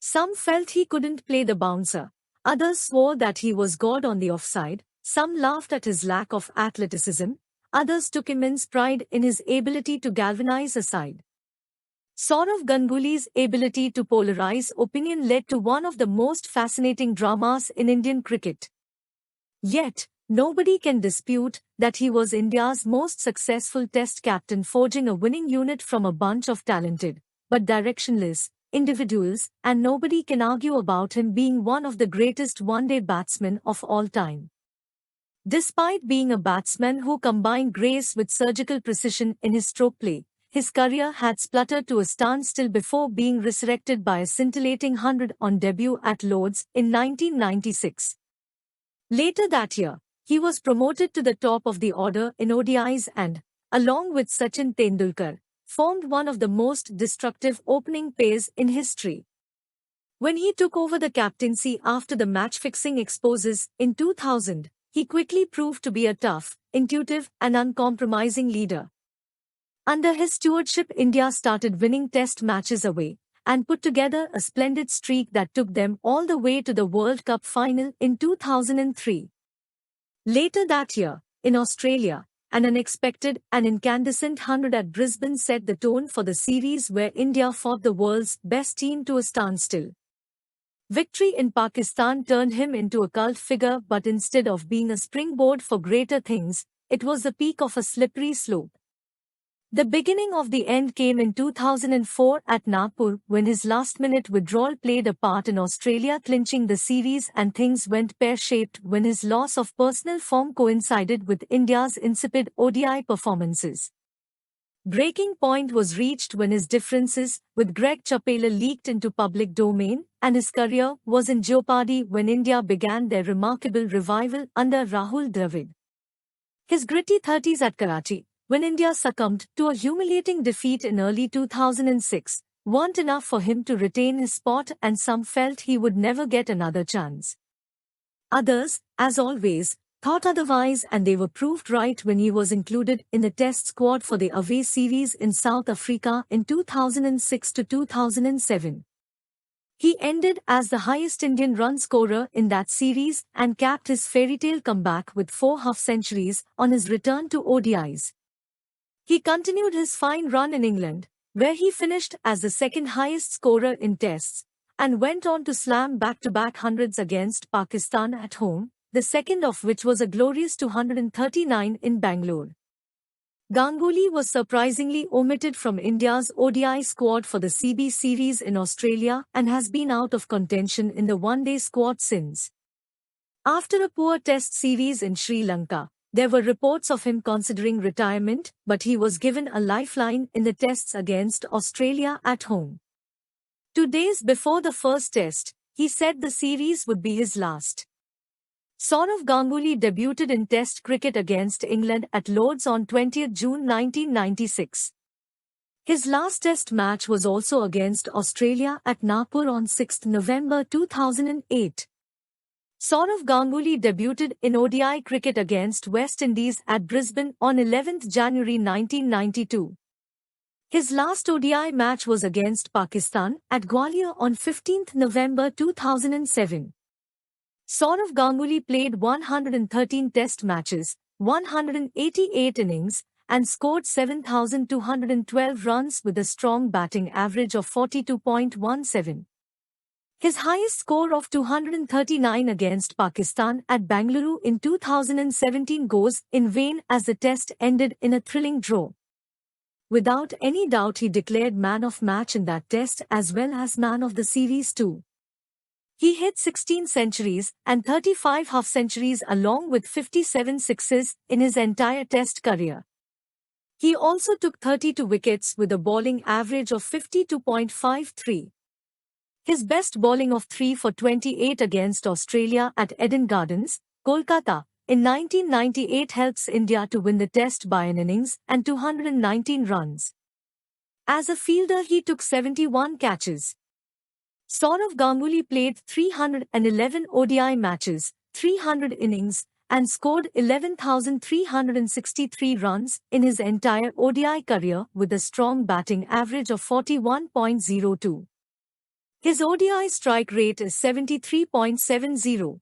Some felt he couldn't play the bouncer. Others swore that he was God on the offside. Some laughed at his lack of athleticism. Others took immense pride in his ability to galvanize a side. Sourav Ganguly's ability to polarize opinion led to one of the most fascinating dramas in Indian cricket. Yet, nobody can dispute that he was India's most successful test captain, forging a winning unit from a bunch of talented, but directionless, individuals, and nobody can argue about him being one of the greatest one-day batsmen of all time. Despite being a batsman who combined grace with surgical precision in his stroke play, his career had spluttered to a standstill before being resurrected by a scintillating 100 on debut at Lord's in 1996. Later that year, he was promoted to the top of the order in ODIs and, along with Sachin Tendulkar, formed one of the most destructive opening pairs in history. When he took over the captaincy after the match-fixing exposes in 2000, he quickly proved to be a tough, intuitive, and uncompromising leader. Under his stewardship, India started winning test matches away and put together a splendid streak that took them all the way to the World Cup final in 2003. Later that year, in Australia, an unexpected and incandescent 100 at Brisbane set the tone for the series, where India fought the world's best team to a standstill. Victory in Pakistan turned him into a cult figure, but instead of being a springboard for greater things, it was the peak of a slippery slope. The beginning of the end came in 2004 at Nagpur, when his last-minute withdrawal played a part in Australia clinching the series, and things went pear-shaped when his loss of personal form coincided with India's insipid ODI performances. Breaking point was reached when his differences with Greg Chappell leaked into public domain, and his career was in jeopardy when India began their remarkable revival under Rahul Dravid. His gritty 30s at Karachi, when India succumbed to a humiliating defeat in early 2006, weren't enough for him to retain his spot, and some felt he would never get another chance. Others, as always, thought otherwise, and they were proved right when he was included in the test squad for the away series in South Africa in 2006 to 2007. He ended as the highest Indian run scorer in that series and capped his fairy-tale comeback with 4 half-centuries on his return to ODIs. He continued his fine run in England, where he finished as the second highest scorer in tests, and went on to slam back-to-back hundreds against Pakistan at home, the second of which was a glorious 239 in Bangalore. Ganguly was surprisingly omitted from India's ODI squad for the CB series in Australia and has been out of contention in the one-day squad since. After a poor test series in Sri Lanka, there were reports of him considering retirement, but he was given a lifeline in the tests against Australia at home. 2 days before the first test, he said the series would be his last. Sourav Ganguly debuted in Test cricket against England at Lord's on 20 June 1996. His last Test match was also against Australia at Nagpur on 6 November 2008. Sourav Ganguly debuted in ODI cricket against West Indies at Brisbane on 11 January 1992. His last ODI match was against Pakistan at Gwalior on 15 November 2007. Sourav Ganguly played 113 test matches, 188 innings, and scored 7,212 runs with a strong batting average of 42.17. His highest score of 239 against Pakistan at Bengaluru in 2017 goes in vain, as the test ended in a thrilling draw. Without any doubt, he declared man of match in that test as well as man of the series too. He hit 16 centuries and 35 half-centuries along with 57 sixes in his entire test career. He also took 32 wickets with a bowling average of 52.53. His best bowling of 3 for 28 against Australia at Eden Gardens, Kolkata, in 1998 helps India to win the test by an innings and 219 runs. As a fielder, he took 71 catches. Sourav Ganguly played 311 ODI matches, 300 innings, and scored 11,363 runs in his entire ODI career with a strong batting average of 41.02. His ODI strike rate is 73.70.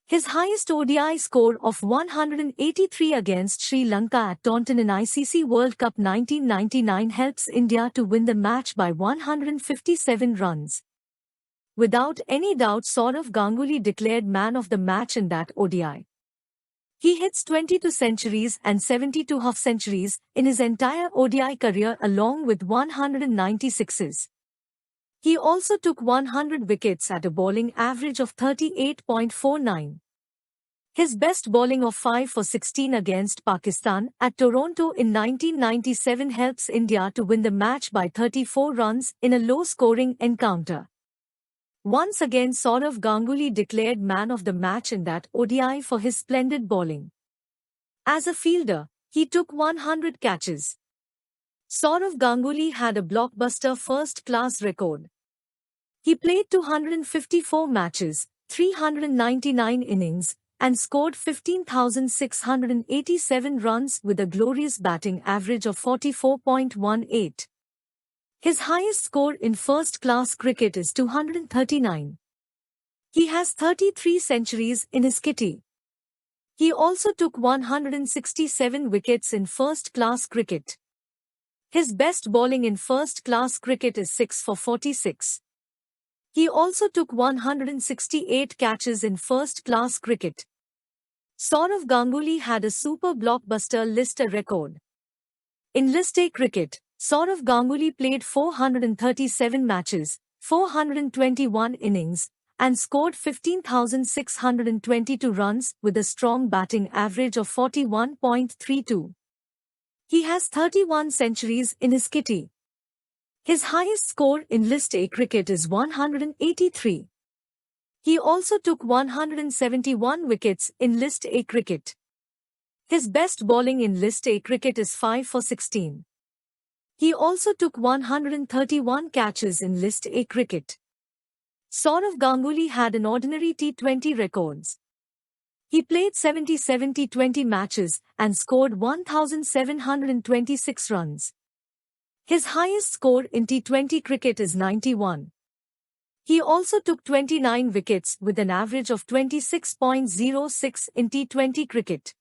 His highest ODI score of 183 against Sri Lanka at Taunton in ICC World Cup 1999 helps India to win the match by 157 runs. Without any doubt, Sourav Ganguly declared man of the match in that ODI. He hits 22 centuries and 72 half-centuries in his entire ODI career along with 196s. He also took 100 wickets at a bowling average of 38.49. His best bowling of 5 for 16 against Pakistan at Toronto in 1997 helps India to win the match by 34 runs in a low-scoring encounter. Once again, Sourav Ganguly declared man of the match in that ODI for his splendid bowling. As a fielder, he took 100 catches. Sourav Ganguly had a blockbuster first-class record. He played 254 matches, 399 innings, and scored 15,687 runs with a glorious batting average of 44.18. His highest score in first-class cricket is 239. He has 33 centuries in his kitty. He also took 167 wickets in first-class cricket. His best bowling in first-class cricket is 6 for 46. He also took 168 catches in first-class cricket. Sourav Ganguly had a super blockbuster List A record. In List A cricket, Sourav Ganguly played 437 matches, 421 innings, and scored 15,622 runs with a strong batting average of 41.32. He has 31 centuries in his kitty. His highest score in List A cricket is 183. He also took 171 wickets in List A cricket. His best bowling in List A cricket is 5 for 16. He also took 131 catches in List A cricket. Sourav Ganguly had an ordinary T20 records. He played 77 T20 matches and scored 1,726 runs. His highest score in T20 cricket is 91. He also took 29 wickets with an average of 26.06 in T20 cricket.